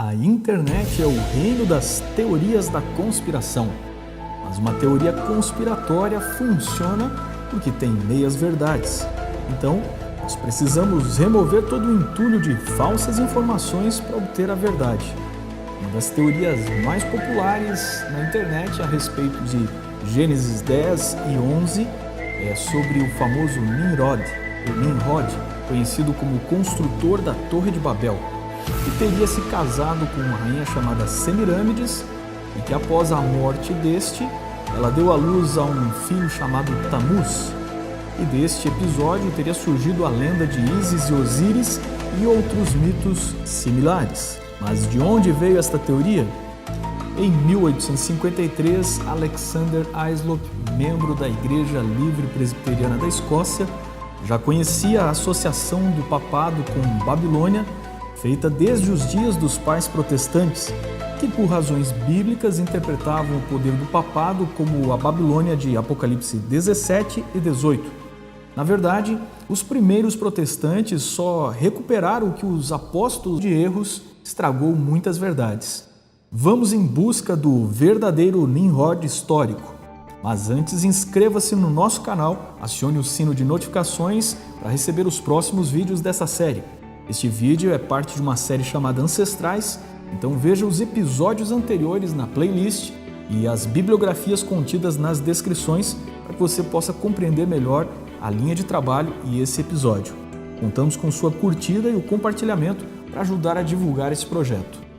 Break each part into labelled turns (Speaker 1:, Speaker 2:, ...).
Speaker 1: A internet é o reino das teorias da conspiração. Mas uma teoria conspiratória funciona porque tem meias verdades. Então, nós precisamos remover todo o entulho de falsas informações para obter a verdade. Uma das teorias mais populares na internet a respeito de Gênesis 10 e 11 é sobre o famoso Nimrod, conhecido como construtor da Torre de Babel, que teria se casado com uma rainha chamada Semirâmides e que após a morte deste, ela deu à luz a um filho chamado Tamuz. E deste episódio teria surgido a lenda de Ísis e Osíris e outros mitos similares. Mas de onde veio esta teoria? Em 1853, Alexander Hislop, membro da Igreja Livre Presbiteriana da Escócia, já conhecia a associação do papado com Babilônia, feita desde os dias dos pais protestantes, que por razões bíblicas interpretavam o poder do papado como a Babilônia de Apocalipse 17 e 18. Na verdade, os primeiros protestantes só recuperaram o que os apóstolos de erros estragou muitas verdades. Vamos em busca do verdadeiro Nimrod histórico. Mas antes, inscreva-se no nosso canal, acione o sino de notificações para receber os próximos vídeos dessa série. Este vídeo é parte de uma série chamada Ancestrais, então veja os episódios anteriores na playlist e as bibliografias contidas nas descrições para que você possa compreender melhor a linha de trabalho e esse episódio. Contamos com sua curtida e o compartilhamento para ajudar a divulgar esse projeto.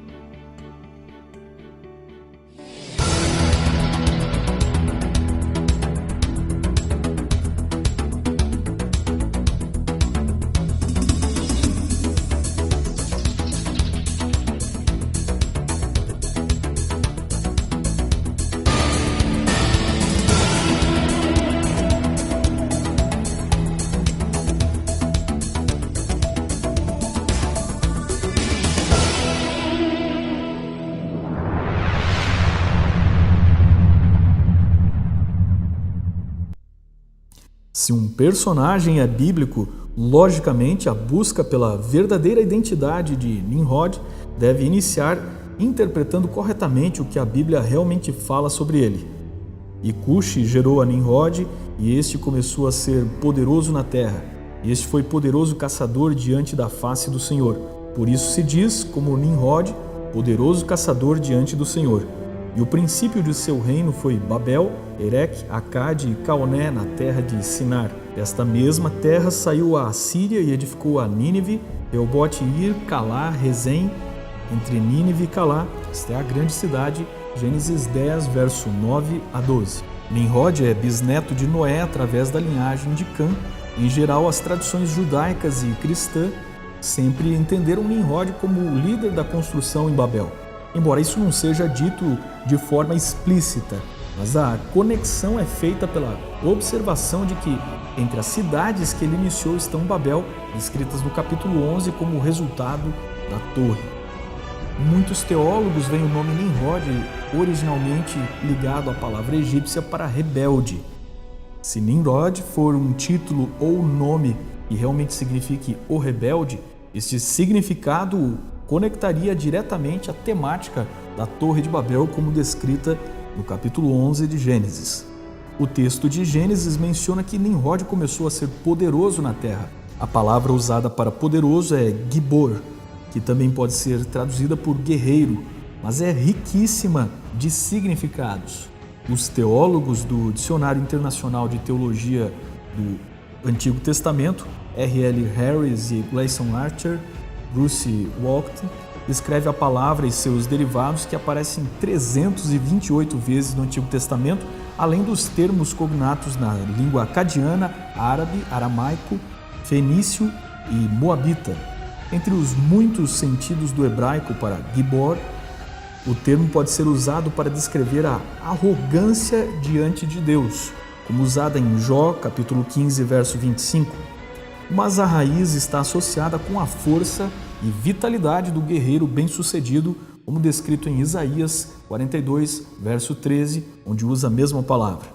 Speaker 1: Se um personagem é bíblico, logicamente a busca pela verdadeira identidade de Nimrod deve iniciar interpretando corretamente o que a Bíblia realmente fala sobre ele. E Cuxi gerou a Nimrod, e este começou a ser poderoso na terra. Este foi poderoso caçador diante da face do Senhor. Por isso se diz como Nimrod, poderoso caçador diante do Senhor. E o princípio de seu reino foi Babel, Erech, Acade e Caoné na terra de Sinar. Desta mesma terra saiu a Assíria e edificou a Nínive, Reobote-ir, Calá, Rezém, entre Nínive e Calá. Esta é a grande cidade, Gênesis 10, verso 9 a 12. Nimrod é bisneto de Noé através da linhagem de Cã. Em geral, as tradições judaicas e cristã sempre entenderam Nimrod como o líder da construção em Babel. Embora isso não seja dito de forma explícita, mas a conexão é feita pela observação de que entre as cidades que ele iniciou estão Babel, descritas no capítulo 11 como resultado da torre. Muitos teólogos veem o nome Nimrod originalmente ligado à palavra egípcia para rebelde. Se Nimrod for um título ou nome que realmente signifique o rebelde, este significado conectaria diretamente a temática da Torre de Babel como descrita no capítulo 11 de Gênesis. O texto de Gênesis menciona que Nimrod começou a ser poderoso na terra. A palavra usada para poderoso é Gibor, que também pode ser traduzida por guerreiro, mas é riquíssima de significados. Os teólogos do Dicionário Internacional de Teologia do Antigo Testamento, R.L. Harris e Gleason Archer, Bruce Walton, descreve a palavra e seus derivados que aparecem 328 vezes no Antigo Testamento, além dos termos cognatos na língua acadiana, árabe, aramaico, fenício e moabita. Entre os muitos sentidos do hebraico para Gibor, o termo pode ser usado para descrever a arrogância diante de Deus, como usada em Jó, capítulo 15, verso 25. Mas a raiz está associada com a força e vitalidade do guerreiro bem-sucedido, como descrito em Isaías 42, verso 13, onde usa a mesma palavra.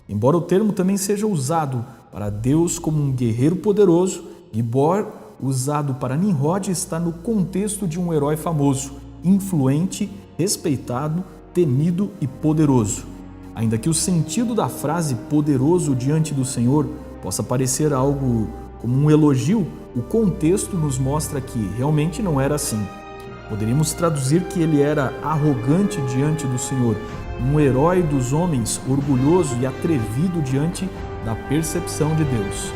Speaker 1: Embora o termo também seja usado para Deus como um guerreiro poderoso, Gibor usado para Nimrod está no contexto de um herói famoso, influente, respeitado, temido e poderoso. Ainda que o sentido da frase poderoso diante do Senhor possa parecer algo como um elogio, o contexto nos mostra que realmente não era assim. Poderíamos traduzir que ele era arrogante diante do Senhor, um herói dos homens, orgulhoso e atrevido diante da percepção de Deus.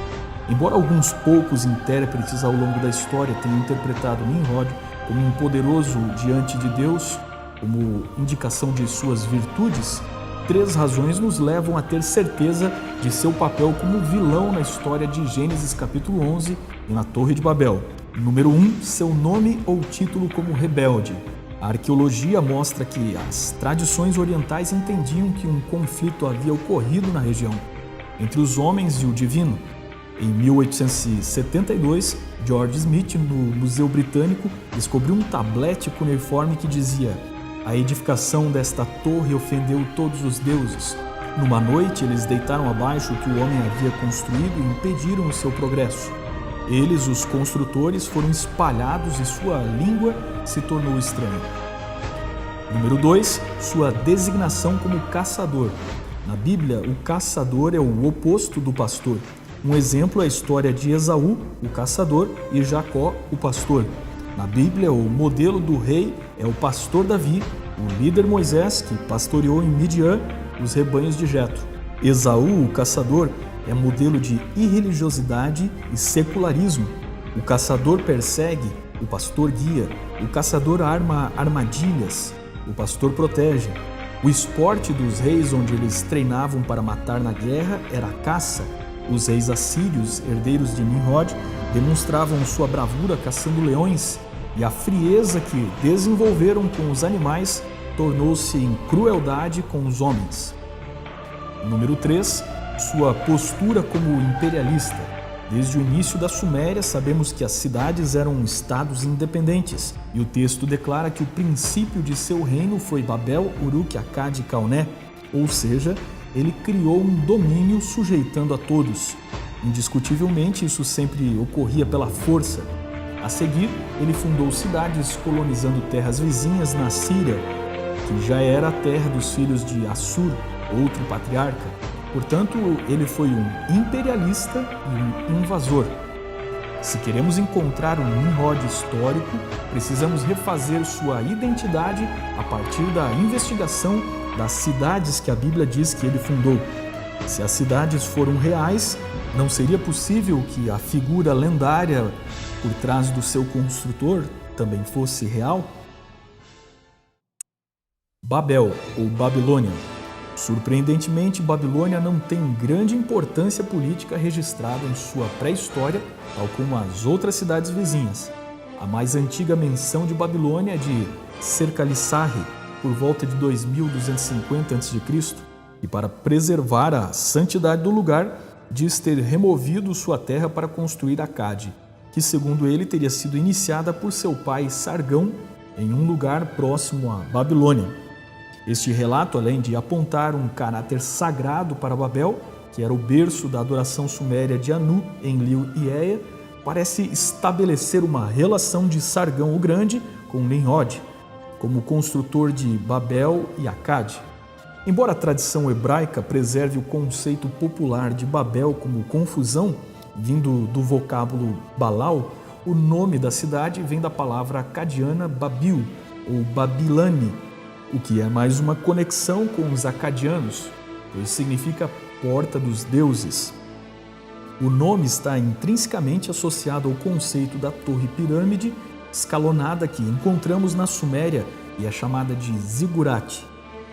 Speaker 1: Embora alguns poucos intérpretes ao longo da história tenham interpretado Nimrod como um poderoso diante de Deus, como indicação de suas virtudes, 3 razões nos levam a ter certeza de seu papel como vilão na história de Gênesis capítulo 11 e na Torre de Babel. Número 1, seu nome ou título como rebelde. A arqueologia mostra que as tradições orientais entendiam que um conflito havia ocorrido na região entre os homens e o divino. Em 1872, George Smith, no Museu Britânico, descobriu um tablete cuneiforme que dizia: "A edificação desta torre ofendeu todos os deuses. Numa noite, eles deitaram abaixo o que o homem havia construído e impediram o seu progresso. Eles, os construtores, foram espalhados e sua língua se tornou estranha." Número 2, sua designação como caçador. Na Bíblia, o caçador é o oposto do pastor. Um exemplo é a história de Esaú, o caçador, e Jacó, o pastor. Na Bíblia, o modelo do rei é o pastor Davi, o líder Moisés, que pastoreou em Midian os rebanhos de Jetro. Esaú, o caçador, é modelo de irreligiosidade e secularismo. O caçador persegue, o pastor guia. O caçador arma armadilhas, o pastor protege. O esporte dos reis onde eles treinavam para matar na guerra era a caça. Os reis assírios, herdeiros de Nimrod, demonstravam sua bravura caçando leões, e a frieza que desenvolveram com os animais tornou-se em crueldade com os homens. Número 3, sua postura como imperialista. Desde o início da Suméria, sabemos que as cidades eram estados independentes, e o texto declara que o princípio de seu reino foi Babel, Uruk, Acade e Calné, ou seja, ele criou um domínio sujeitando a todos. Indiscutivelmente, isso sempre ocorria pela força. A seguir, ele fundou cidades colonizando terras vizinhas na Síria, que já era a terra dos filhos de Assur, outro patriarca. Portanto, ele foi um imperialista e um invasor. Se queremos encontrar um Nimrod histórico, precisamos refazer sua identidade a partir da investigação das cidades que a Bíblia diz que ele fundou. Se as cidades foram reais, não seria possível que a figura lendária por trás do seu construtor também fosse real? Babel, ou Babilônia. Surpreendentemente, Babilônia não tem grande importância política registrada em sua pré-história, tal como as outras cidades vizinhas. A mais antiga menção de Babilônia é de Serkalisarre, por volta de 2250 a.C., e para preservar a santidade do lugar, diz ter removido sua terra para construir Acade, que segundo ele teria sido iniciada por seu pai Sargão em um lugar próximo a Babilônia. Este relato, além de apontar um caráter sagrado para Babel, que era o berço da adoração suméria de Anu em Liu e Ea, parece estabelecer uma relação de Sargão o Grande com Nimrod, como construtor de Babel e Acade. Embora a tradição hebraica preserve o conceito popular de Babel como confusão, vindo do vocábulo Balal, o nome da cidade vem da palavra acadiana Babil, ou Babilane, o que é mais uma conexão com os acadianos, pois significa porta dos deuses. O nome está intrinsecamente associado ao conceito da torre pirâmide escalonada que encontramos na Suméria e é chamada de zigurate.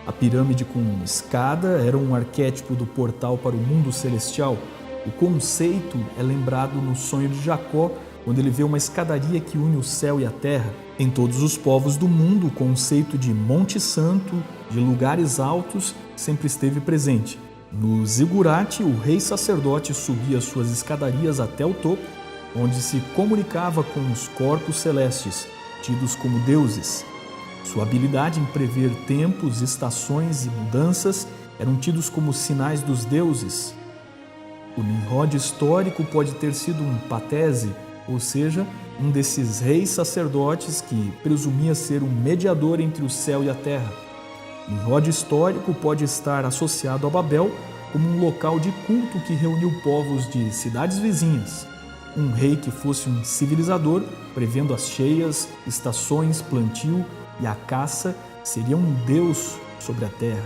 Speaker 1: A pirâmide com escada era um arquétipo do portal para o mundo celestial. O conceito é lembrado no sonho de Jacó, quando ele vê uma escadaria que une o céu e a terra. Em todos os povos do mundo, o conceito de Monte Santo, de lugares altos, sempre esteve presente. No zigurate, o rei sacerdote subia suas escadarias até o topo, onde se comunicava com os corpos celestes, tidos como deuses. Sua habilidade em prever tempos, estações e mudanças eram tidos como sinais dos deuses. O Nimrod histórico pode ter sido um patese, ou seja, um desses reis sacerdotes que presumia ser um mediador entre o céu e a terra. Nimrod histórico pode estar associado a Babel como um local de culto que reuniu povos de cidades vizinhas. Um rei que fosse um civilizador, prevendo as cheias, estações, plantio e a caça, seria um deus sobre a terra.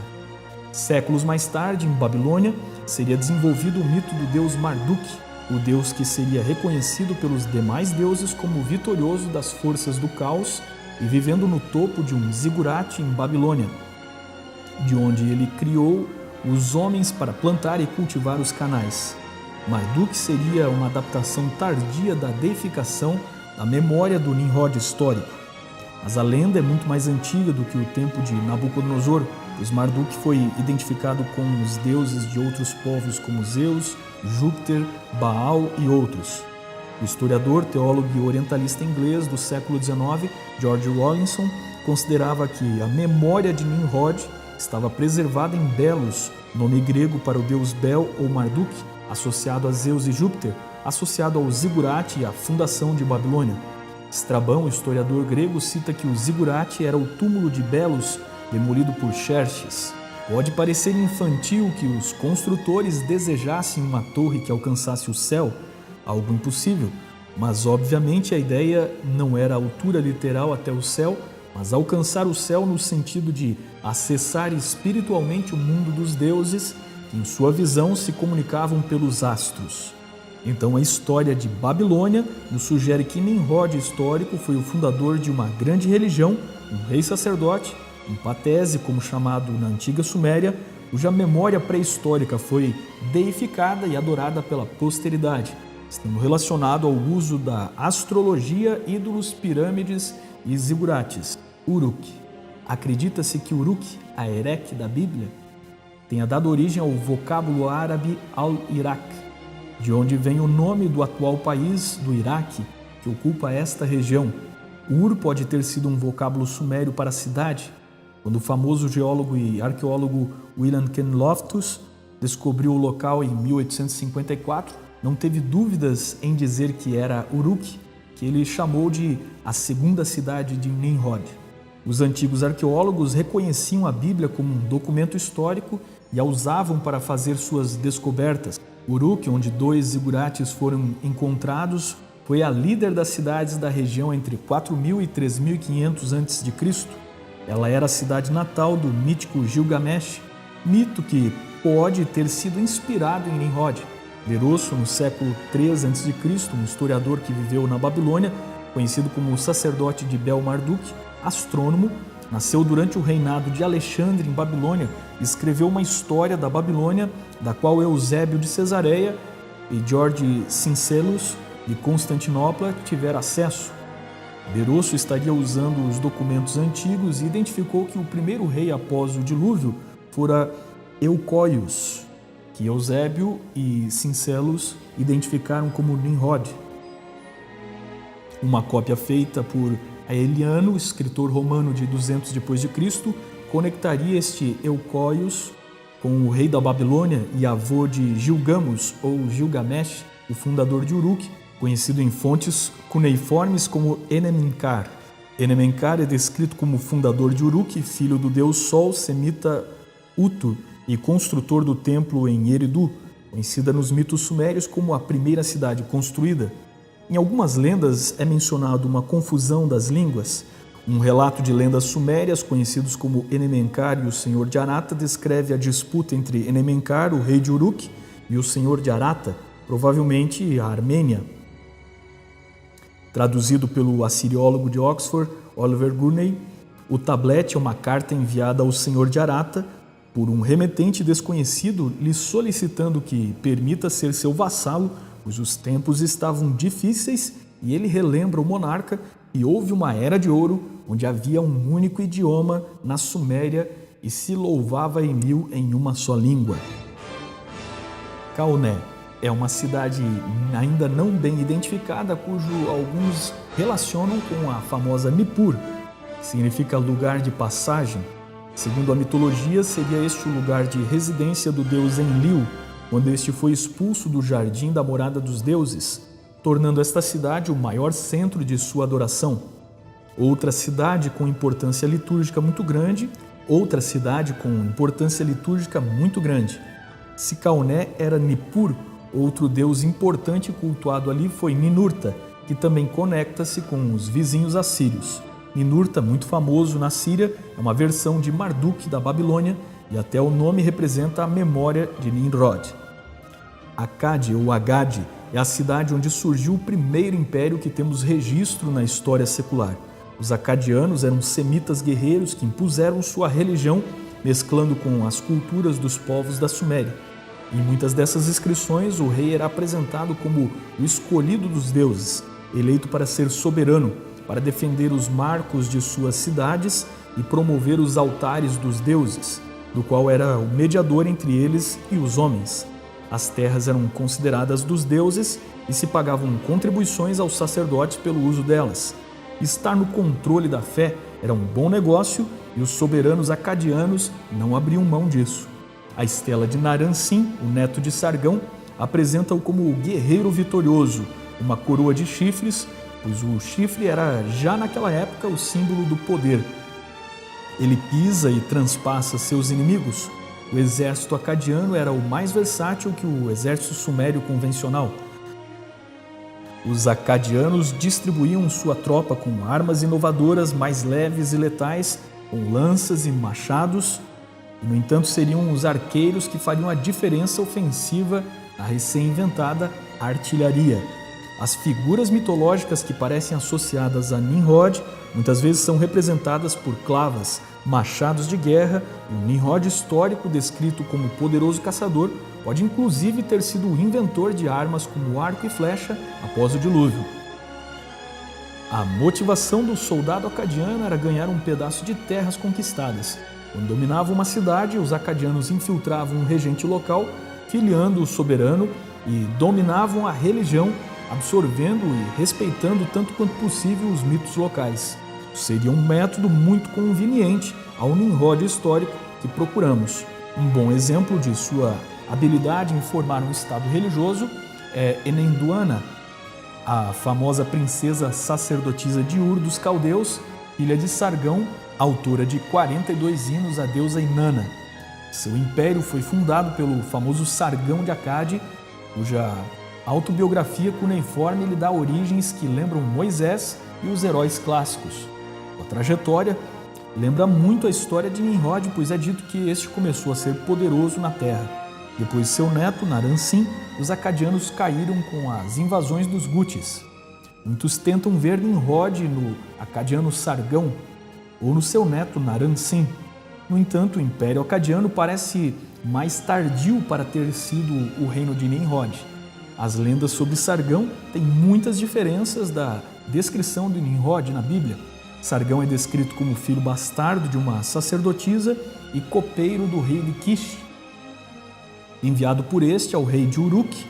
Speaker 1: Séculos mais tarde, em Babilônia, seria desenvolvido o mito do deus Marduk, o deus que seria reconhecido pelos demais deuses como vitorioso das forças do caos e vivendo no topo de um zigurate em Babilônia, de onde ele criou os homens para plantar e cultivar os canais. Marduk seria uma adaptação tardia da deificação da memória do Nimrod histórico. Mas a lenda é muito mais antiga do que o tempo de Nabucodonosor, pois Marduk foi identificado com os deuses de outros povos como Zeus, Júpiter, Baal e outros. O historiador, teólogo e orientalista inglês do século XIX, George Rawlinson, considerava que a memória de Nimrod estava preservada em Belos, nome grego para o deus Bel ou Marduk, associado a Zeus e Júpiter, associado ao zigurate e à fundação de Babilônia. Estrabão, historiador grego, cita que o zigurate era o túmulo de Belos, demolido por Xerxes. Pode parecer infantil que os construtores desejassem uma torre que alcançasse o céu, algo impossível, mas obviamente a ideia não era a altura literal até o céu, mas alcançar o céu no sentido de acessar espiritualmente o mundo dos deuses, que em sua visão se comunicavam pelos astros. Então a história de Babilônia nos sugere que Nimrod histórico foi o fundador de uma grande religião, um rei sacerdote, um patese, como chamado na antiga Suméria, cuja memória pré-histórica foi deificada e adorada pela posteridade, estando relacionado ao uso da astrologia, ídolos, pirâmides e zigurates. Uruk. Acredita-se que Uruk, a Erech da Bíblia, tenha dado origem ao vocábulo árabe al-Iraq, de onde vem o nome do atual país do Iraque, que ocupa esta região. Ur pode ter sido um vocábulo sumério para cidade. Quando o famoso geólogo e arqueólogo William Ken Loftus descobriu o local em 1854, não teve dúvidas em dizer que era Uruk, que ele chamou de a segunda cidade de Nimrod. Os antigos arqueólogos reconheciam a Bíblia como um documento histórico e a usavam para fazer suas descobertas. Uruk, onde 2 zigurates foram encontrados, foi a líder das cidades da região entre 4.000 e 3.500 a.C. Ela era a cidade natal do mítico Gilgamesh, mito que pode ter sido inspirado em Nimrod. Berosso, no século III a.C., um historiador que viveu na Babilônia, conhecido como o sacerdote de Bel-Marduk, astrônomo, nasceu durante o reinado de Alexandre em Babilônia e escreveu uma história da Babilônia, da qual Eusébio de Cesareia e George Syncellus de Constantinopla tiveram acesso. Berosso estaria usando os documentos antigos e identificou que o primeiro rei após o dilúvio fora Eucóios, que Eusébio e Syncellus identificaram como Nimrod. Uma cópia feita por Aeliano, escritor romano de 200 d.C., conectaria este Eucóios com o rei da Babilônia e avô de Gilgamos ou Gilgamesh, o fundador de Uruk, conhecido em fontes cuneiformes como Enemencar. Enemencar é descrito como fundador de Uruk, filho do deus Sol semita Utu e construtor do templo em Eridu, conhecida nos mitos sumérios como a primeira cidade construída. Em algumas lendas é mencionado uma confusão das línguas. Um relato de lendas sumérias, conhecidos como Enemencar e o Senhor de Arata, descreve a disputa entre Enemencar, o rei de Uruk, e o Senhor de Arata, provavelmente a Armênia. Traduzido pelo assiriólogo de Oxford, Oliver Gurney, o tablete é uma carta enviada ao Senhor de Arata por um remetente desconhecido lhe solicitando que permita ser seu vassalo, pois os tempos estavam difíceis e ele relembra o monarca e houve uma era de ouro onde havia um único idioma na Suméria e se louvava Enlil em uma só língua. Caoné é uma cidade ainda não bem identificada, cujo alguns relacionam com a famosa Nippur, que significa lugar de passagem. Segundo a mitologia, seria este o lugar de residência do deus Enlil, quando este foi expulso do jardim da morada dos deuses. tornando esta cidade o maior centro de sua adoração. Outra cidade com importância litúrgica muito grande, Se Cauné era Nippur, outro deus importante cultuado ali foi Ninurta, que também conecta-se com os vizinhos assírios. Ninurta, muito famoso na Síria, é uma versão de Marduk da Babilônia e até o nome representa a memória de Nimrod. Akkad ou Agade é a cidade onde surgiu o primeiro império que temos registro na história secular. Os acadianos eram semitas guerreiros que impuseram sua religião, mesclando com as culturas dos povos da Suméria. Em muitas dessas inscrições, o rei era apresentado como o escolhido dos deuses, eleito para ser soberano, para defender os marcos de suas cidades e promover os altares dos deuses, do qual era o mediador entre eles e os homens. As terras eram consideradas dos deuses e se pagavam contribuições aos sacerdotes pelo uso delas. Estar no controle da fé era um bom negócio e os soberanos acadianos não abriam mão disso. A estela de Naram-Sin, o neto de Sargão, apresenta-o como o guerreiro vitorioso, uma coroa de chifres, pois o chifre era já naquela época o símbolo do poder. Ele pisa e transpassa seus inimigos. O exército acadiano era o mais versátil que o exército sumério convencional. Os acadianos distribuíam sua tropa com armas inovadoras mais leves e letais, com lanças e machados. No entanto, seriam os arqueiros que fariam a diferença ofensiva na recém-inventada artilharia. As figuras mitológicas que parecem associadas a Nimrod muitas vezes são representadas por clavas, machados de guerra. O Nimrod histórico, descrito como poderoso caçador, pode inclusive ter sido o inventor de armas como arco e flecha após o dilúvio. A motivação do soldado acadiano era ganhar um pedaço de terras conquistadas. Quando dominavam uma cidade, os acadianos infiltravam um regente local, filiando o soberano, e dominavam a religião, absorvendo e respeitando tanto quanto possível os mitos locais. Seria um método muito conveniente ao Nimrod histórico que procuramos. Um bom exemplo de sua habilidade em formar um estado religioso é Enenduana, a famosa princesa sacerdotisa de Ur dos caldeus, filha de Sargão, autora de 42 hinos à deusa Inanna. Seu império foi fundado pelo famoso Sargão de Akkad, cuja autobiografia cuneiforme lhe dá origens que lembram Moisés e os heróis clássicos. A trajetória lembra muito a história de Nimrod, pois é dito que este começou a ser poderoso na terra. Depois de seu neto, Naram-Sin, os acadianos caíram com as invasões dos Gutes. Muitos tentam ver Nimrod no acadiano Sargão ou no seu neto Naram-Sin. No entanto, o Império Acadiano parece mais tardio para ter sido o reino de Nimrod. As lendas sobre Sargão têm muitas diferenças da descrição de Nimrod na Bíblia. Sargão é descrito como filho bastardo de uma sacerdotisa e copeiro do rei de Kish, enviado por este ao rei de Uruk,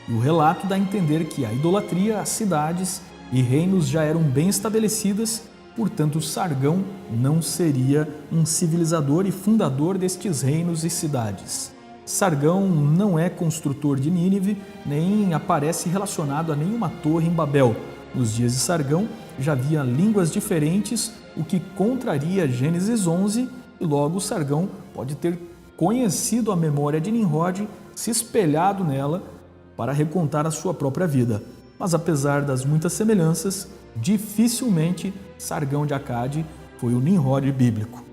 Speaker 1: e o relato dá a entender que a idolatria às cidades e reinos já eram bem estabelecidas, portanto Sargão não seria um civilizador e fundador destes reinos e cidades. Sargão não é construtor de Nínive, nem aparece relacionado a nenhuma torre em Babel. Nos dias de Sargão já havia línguas diferentes, o que contraria Gênesis 11, e logo Sargão pode ter conhecido a memória de Nimrod, se espelhado nela para recontar a sua própria vida. Mas apesar das muitas semelhanças, dificilmente Sargão de Akkad foi o Nimrod bíblico.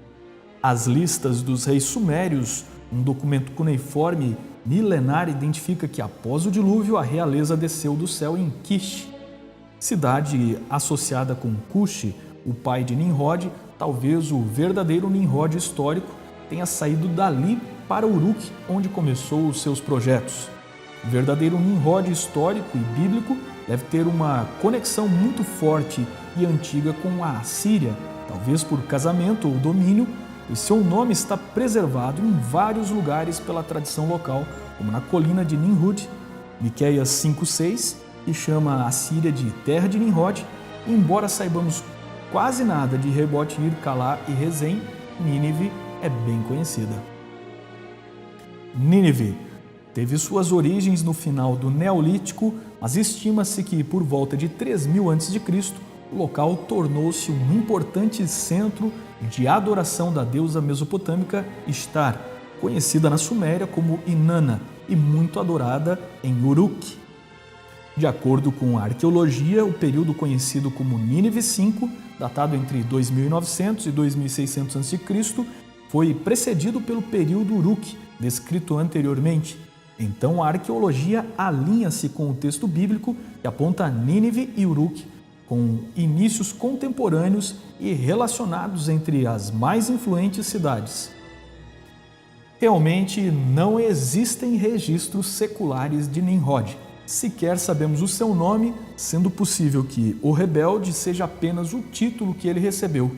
Speaker 1: As listas dos reis sumérios, um documento cuneiforme milenar, identifica que após o dilúvio a realeza desceu do céu em Kish, cidade associada com Cush, o pai de Nimrod. Talvez o verdadeiro Nimrod histórico tenha saído dali para Uruk, onde começou os seus projetos. O verdadeiro Nimrod histórico e bíblico deve ter uma conexão muito forte e antiga com a Assíria, talvez por casamento ou domínio, e seu nome está preservado em vários lugares pela tradição local, como na colina de Nimrud, Miqueias 5:6, que chama a Síria de terra de Nimrod. Embora saibamos quase nada de Rebote-ir, Calá e Rezém, Nínive é bem conhecida. Nínive, Teve suas origens no final do Neolítico, mas estima-se que por volta de 3000 a.C., o local tornou-se um importante centro de adoração da deusa mesopotâmica Ishtar, conhecida na Suméria como Inanna e muito adorada em Uruk. De acordo com a arqueologia, o período conhecido como Nínive V, datado entre 2900 e 2600 a.C., foi precedido pelo período Uruk, descrito anteriormente. Então a arqueologia alinha-se com o texto bíblico que aponta Nínive e Uruk, com inícios contemporâneos e relacionados entre as mais influentes cidades. Realmente não existem registros seculares de Nimrod. Sequer sabemos o seu nome, sendo possível que o rebelde seja apenas o título que ele recebeu.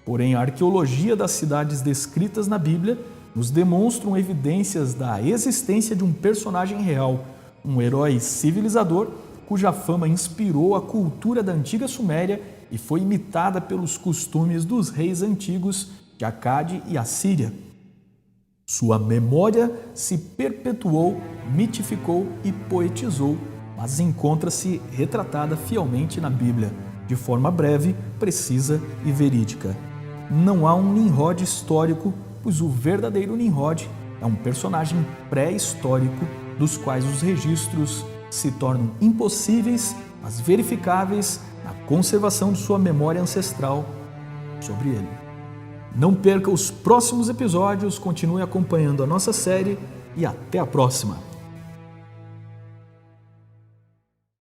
Speaker 1: Porém, a arqueologia das cidades descritas na Bíblia nos demonstram evidências da existência de um personagem real, um herói civilizador cuja fama inspirou a cultura da antiga Suméria e foi imitada pelos costumes dos reis antigos de Acade e Assíria. Sua memória se perpetuou, mitificou e poetizou, mas encontra-se retratada fielmente na Bíblia, de forma breve, precisa e verídica. Não há um Nimrod histórico, pois o verdadeiro Nimrod é um personagem pré-histórico dos quais os registros se tornam impossíveis, mas verificáveis na conservação de sua memória ancestral sobre ele. Não perca os próximos episódios, continue acompanhando a nossa série e até a próxima!